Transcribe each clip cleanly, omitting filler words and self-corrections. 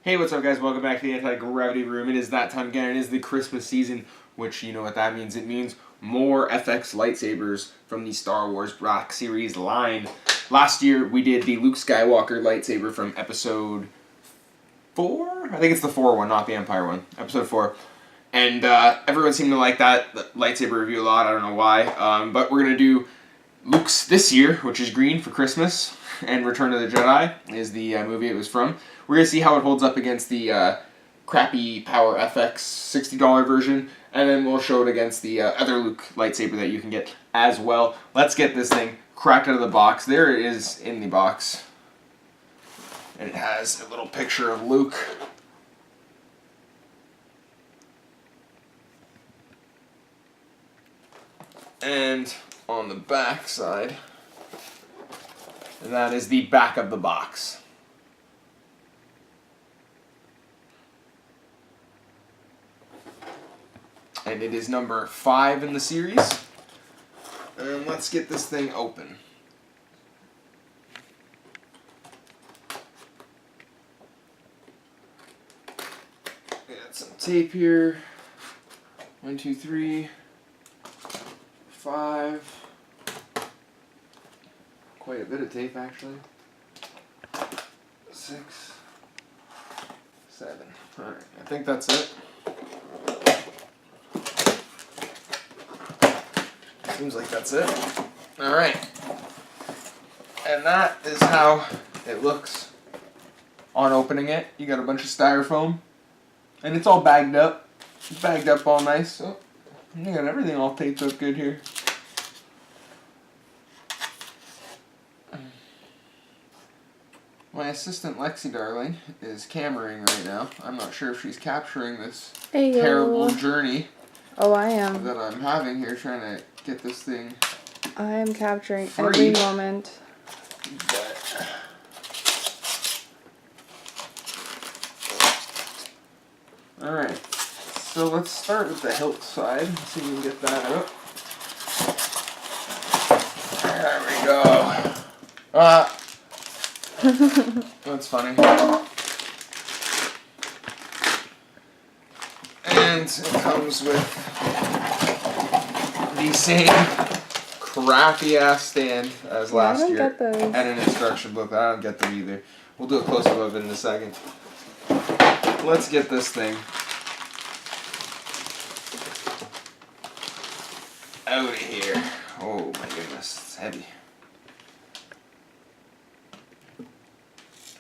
Hey, what's up guys? Welcome back to the Anti-Gravity Room. It is that time again. It is the Christmas season, which you know what that means. It means more FX lightsabers from the Star Wars Black Series line. Last year, we did the Luke Skywalker lightsaber from episode 4? I think it's the 4 one, not the Empire one. Episode 4. And everyone seemed to like that lightsaber review a lot. I don't know why. But we're going to do Luke's this year, which is green for Christmas, and Return of the Jedi is the movie it was from. We're going to see how it holds up against the crappy Power FX $60 version, and then we'll show it against the other Luke lightsaber that you can get as well. Let's get this thing cracked out of the box. There it is in the box. And it has a little picture of Luke. And on the back side, that is the back of the box. And it is number 5 in the series. And let's get this thing open. Got some tape here. 1, 2, 3, 5. Quite a bit of tape actually. 6, 7. Alright, I think that's it. Seems like that's it. Alright. And that is how it looks on opening it. You got a bunch of styrofoam. And it's all bagged up. It's bagged up all nice. Oh, you got everything all taped up good here. My assistant Lexi darling is cameraing right now. I'm not sure if she's capturing this terrible journey Oh, I am. that I'm having here trying to get this thing I am capturing free. every moment. But alright, so let's start with the hilt side. See if we can get that out. There we go. That's funny. And it comes with the same crappy ass stand as last year. Get those. And an instruction book. I don't get them either. We'll do a close up of it in a second. Let's get this thing out of here. Oh my goodness, it's heavy.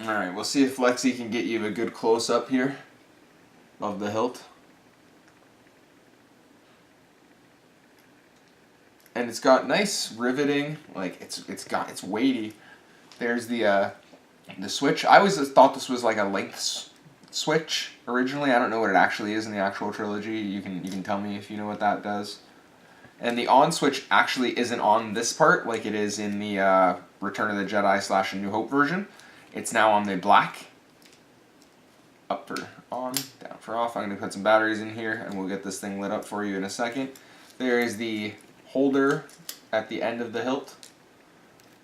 Alright, we'll see if Lexi can get you a good close up here of the hilt. And it's got nice riveting, like it's weighty. There's the switch. I always thought this was like a length switch originally. I don't know what it actually is in the actual trilogy. You can tell me if you know what that does. And the on switch actually isn't on this part like it is in the Return of the Jedi / A New Hope version. It's now on the black. Up for on, down for off. I'm going to put some batteries in here and we'll get this thing lit up for you in a second. There is the holder at the end of the hilt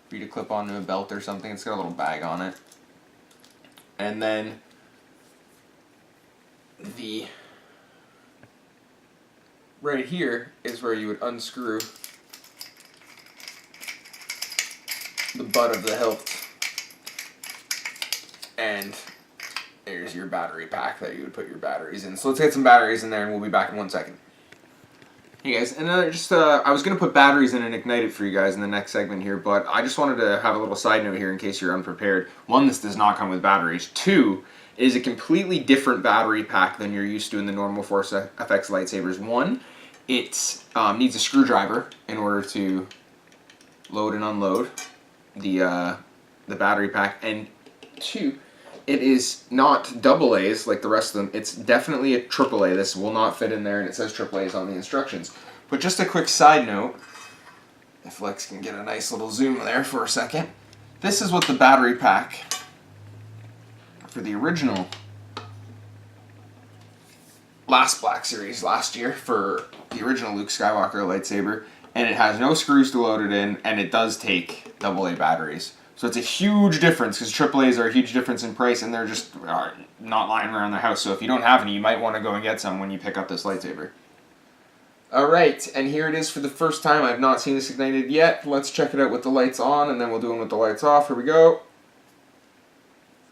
for you to clip onto a belt or something. It's got a little bag on it. And then the right here is where you would unscrew the butt of the hilt. And there's your battery pack that you would put your batteries in. So let's get some batteries in there and we'll be back in 1 second. Hey guys, and I was going to put batteries in and ignite it for you guys in the next segment here, but I just wanted to have a little side note here in case you're unprepared. 1, this does not come with batteries. 2, it is a completely different battery pack than you're used to in the normal Force FX lightsabers. 1, it needs a screwdriver in order to load and unload the battery pack, and 2, it is not double A's like the rest of them. It's definitely a triple A. This will not fit in there, and it says triple A's on the instructions. But just a quick side note, if Lex can get a nice little zoom there for a second. This is what the battery pack for the original last Black Series last year for the original Luke Skywalker lightsaber, and it has no screws to load it in, and it does take AA batteries. So it's a huge difference because AAAs are a huge difference in price, and they're just not lying around the house. So if you don't have any, you might want to go and get some when you pick up this lightsaber. Alright, and here it is for the first time. I've not seen this ignited yet. Let's check it out with the lights on, and then we'll do them with the lights off. Here we go.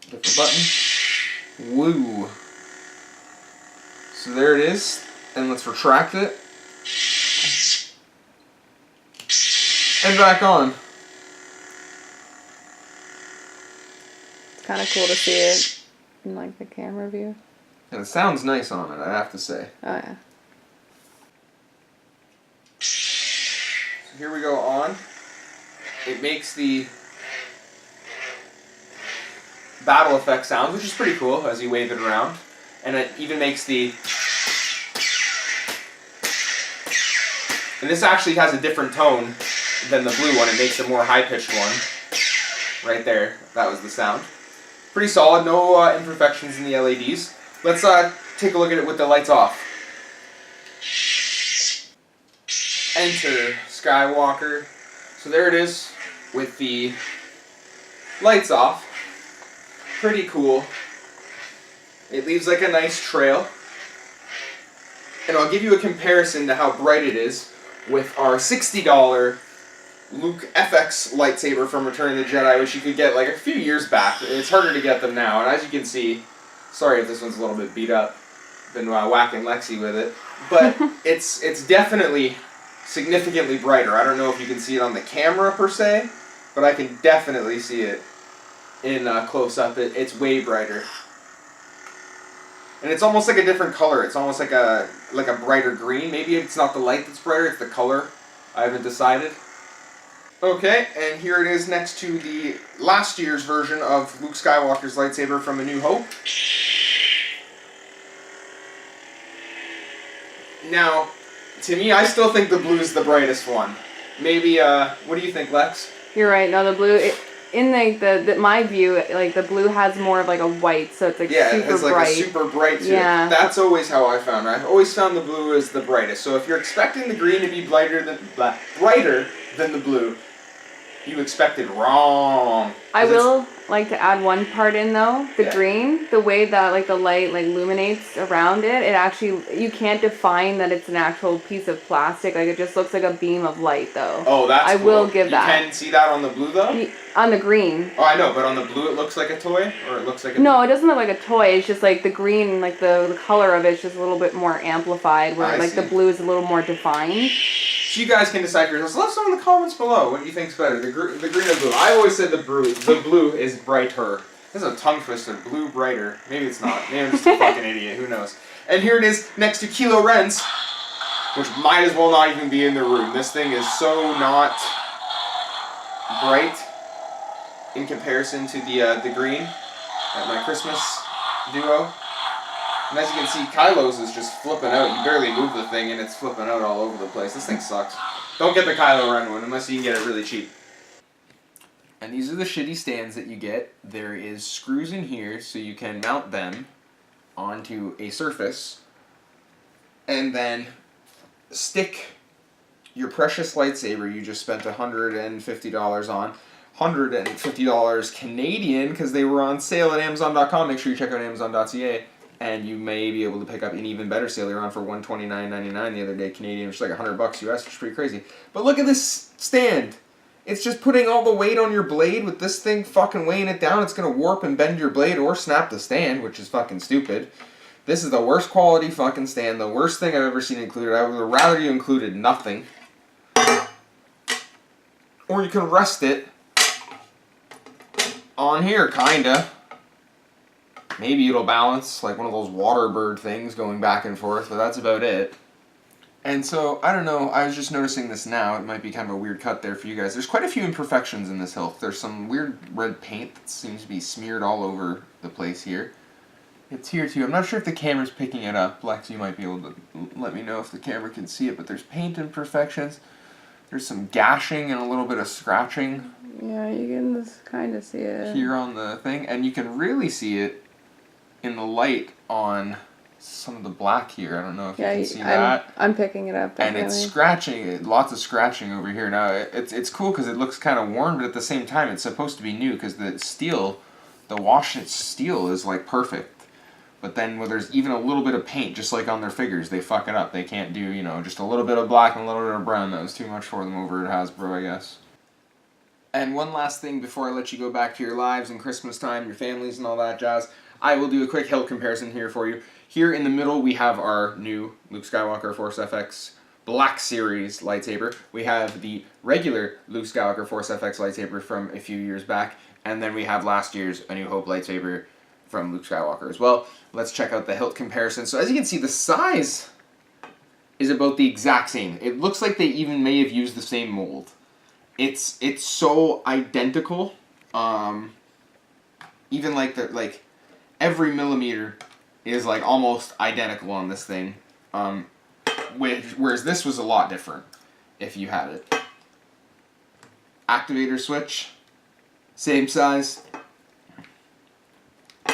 Hit the button. Woo. So there it is. And let's retract it. And back on. It's kind of cool to see it in like the camera view. And it sounds nice on it, I have to say. Oh yeah. So here we go on. It makes the battle effect sounds, which is pretty cool as you wave it around. And it even makes the... And this actually has a different tone than the blue one. It makes a more high-pitched one. Right there. That was the sound. Pretty solid. No imperfections in the LEDs. Let's take a look at it with the lights off. Enter Skywalker. So there it is with the lights off. Pretty cool. It leaves like a nice trail. And I'll give you a comparison to how bright it is with our $60 Luke FX lightsaber from Return of the Jedi, which you could get like a few years back. It's harder to get them now, and as you can see, sorry if this one's a little bit beat up, been whacking Lexi with it, but it's definitely significantly brighter. I don't know if you can see it on the camera per se, but I can definitely see it in close up. It's way brighter. And it's almost like a different color. It's almost like a brighter green. Maybe it's not the light that's brighter, it's the color. I haven't decided. Okay, and here it is next to the last year's version of Luke Skywalker's lightsaber from A New Hope. Now, to me, I still think the blue is the brightest one. Maybe, what do you think, Lex? You're right. No, the blue. In like the my view, like the blue has more of like a white, so it's like super bright. Yeah, it's like a super bright to it. That's always how I found it. I've always found the blue is the brightest. So if you're expecting the green to be brighter than the blue, you expected wrong. I will like to add one part in though. The green, the way that like the light like illuminates around it, it actually, you can't define that it's an actual piece of plastic. Like it just looks like a beam of light though. Oh, that's I cool. will give that. You can see that on the blue though? On the green. Oh, I know, but on the blue it looks like a toy? Or it looks like a... No, it doesn't look like a toy. It's just like the green, like the color of it is just a little bit more amplified, where like the blue is a little more defined. So you guys can decide for yourselves. Let us know in the comments below what you think's better, the green or blue. I always said the blue is brighter. This is a tongue twister. Blue brighter. Maybe it's not. Maybe I'm just a fucking idiot. Who knows? And here it is next to Kylo Ren's, which might as well not even be in the room. This thing is so not bright in comparison to the green at my Christmas duo. And as you can see, Kylo's is just flipping out. You barely move the thing and it's flipping out all over the place. This thing sucks. Don't get the Kylo Ren one unless you can get it really cheap. And these are the shitty stands that you get. There is screws in here so you can mount them onto a surface and then stick your precious lightsaber you just spent $150 on. $150 Canadian because they were on sale at Amazon.com. Make sure you check out Amazon.ca. And you may be able to pick up an even better sale. They were on for $129.99 the other day Canadian, which is like $100 US, which is pretty crazy. But look at this stand. It's just putting all the weight on your blade with this thing fucking weighing it down. It's going to warp and bend your blade or snap the stand, which is fucking stupid. This is the worst quality fucking stand. The worst thing I've ever seen included. I would rather you included nothing. Or you can rest it on here, kinda. Maybe it'll balance like one of those water bird things going back and forth, but that's about it. And so, I don't know, I was just noticing this now. It might be kind of a weird cut there for you guys. There's quite a few imperfections in this hilt. There's some weird red paint that seems to be smeared all over the place here. It's here too. I'm not sure if the camera's picking it up. Lex, you might be able to let me know if the camera can see it, but there's paint imperfections. There's some gashing and a little bit of scratching. Yeah, you can just kind of see it. Here on the thing, and you can really see it in the light on some of the black here. I don't know if you Yeah, can see that. I'm picking it up. And it's scratching, lots of scratching over here. Now, it's cool because it looks kind of worn, but at the same time, it's supposed to be new because the steel, the washed steel is like perfect. But then when there's even a little bit of paint, just like on their figures, they fuck it up. They can't do, you know, just a little bit of black and a little bit of brown. That was too much for them over at Hasbro, I guess. And one last thing before I let you go back to your lives and Christmas time, your families and all that jazz, I will do a quick hilt comparison here for you. Here in the middle, we have our new Luke Skywalker Force FX Black Series lightsaber. We have the regular Luke Skywalker Force FX lightsaber from a few years back. And then we have last year's A New Hope lightsaber from Luke Skywalker as well. Let's check out the hilt comparison. So as you can see, the size is about the exact same. It looks like they even may have used the same mold. It's so identical. Even like every millimeter is like almost identical on this thing. Whereas this was a lot different if you had it. Activator switch, same size.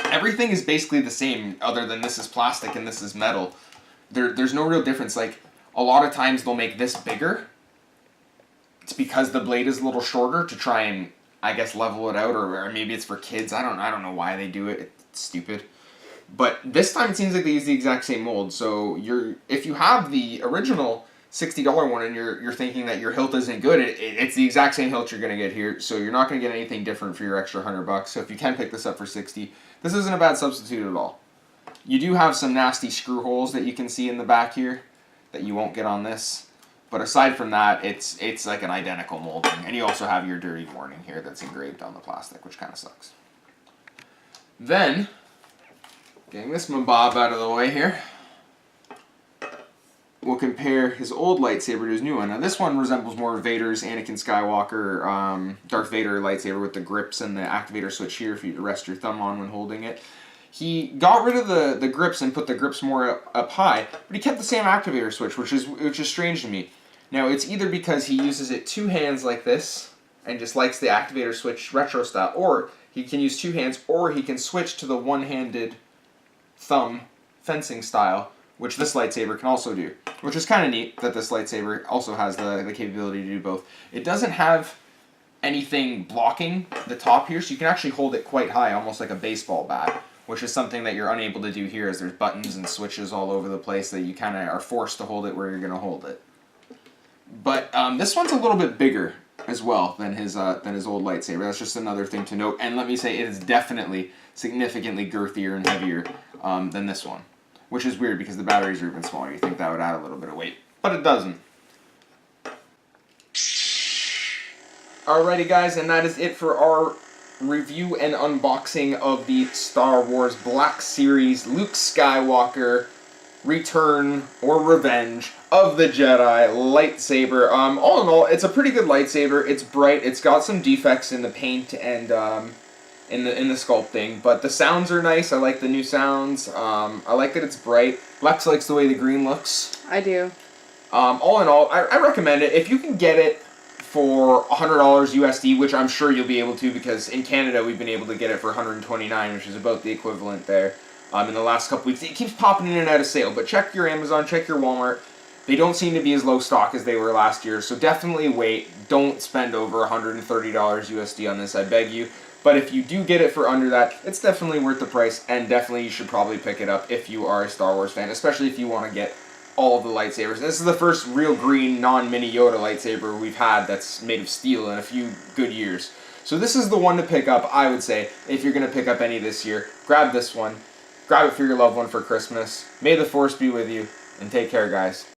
Everything is basically the same other than this is plastic and this is metal. There's no real difference. Like a lot of times they'll make this bigger. It's because the blade is a little shorter to try and, I guess, level it out, or maybe it's for kids. I don't know why they do it. It's stupid. But this time it seems like they use the exact same mold. So if you have the original $60 one and you're thinking that your hilt isn't good, it's the exact same hilt you're gonna get here. So you're not gonna get anything different for your extra $100. So if you can pick this up for $60, this isn't a bad substitute at all. You do have some nasty screw holes that you can see in the back here that you won't get on this. But aside from that, it's like an identical molding. And you also have your dirty warning here that's engraved on the plastic, which kind of sucks. Then, getting this mabob out of the way here, we'll compare his old lightsaber to his new one. Now this one resembles more Vader's Anakin Skywalker, Darth Vader lightsaber with the grips and the activator switch here for you to rest your thumb on when holding it. He got rid of the grips and put the grips more up high, but he kept the same activator switch, which is strange to me. Now it's either because he uses it two hands like this and just likes the activator switch retro style, or he can use two hands, or he can switch to the one-handed thumb fencing style, which this lightsaber can also do, which is kind of neat that this lightsaber also has the capability to do both. It doesn't have anything blocking the top here, so you can actually hold it quite high, almost like a baseball bat, which is something that you're unable to do here, as there's buttons and switches all over the place that you kind of are forced to hold it where you're going to hold it. But this one's a little bit bigger as well than his old lightsaber. That's just another thing to note. And let me say, it is definitely significantly girthier and heavier than this one, which is weird because the batteries are even smaller. You think that would add a little bit of weight, but it doesn't. Alrighty guys, and that is it for our review and unboxing of the Star Wars Black Series Luke Skywalker Return or Revenge of the Jedi lightsaber. All in all, it's a pretty good lightsaber. It's bright. It's got some defects in the paint and in the sculpting, but the sounds are nice. I like the new sounds. I like that it's bright. Lex likes the way the green looks. I do. All in all, I recommend it. If you can get it for $100 USD, which I'm sure you'll be able to, because in Canada we've been able to get it for $129, which is about the equivalent there. In the last couple weeks, it keeps popping in and out of sale, but check your Amazon, check your Walmart. They don't seem to be as low stock as they were last year, so definitely wait. Don't spend over $130 USD on this, I beg you. But if you do get it for under that, it's definitely worth the price, and definitely you should probably pick it up if you are a Star Wars fan, especially if you want to get all of the lightsabers. This is the first real green, non-Mini Yoda lightsaber we've had that's made of steel in a few good years. So this is the one to pick up, I would say, if you're going to pick up any this year. Grab this one. Grab it for your loved one for Christmas. May the Force be with you, and take care, guys.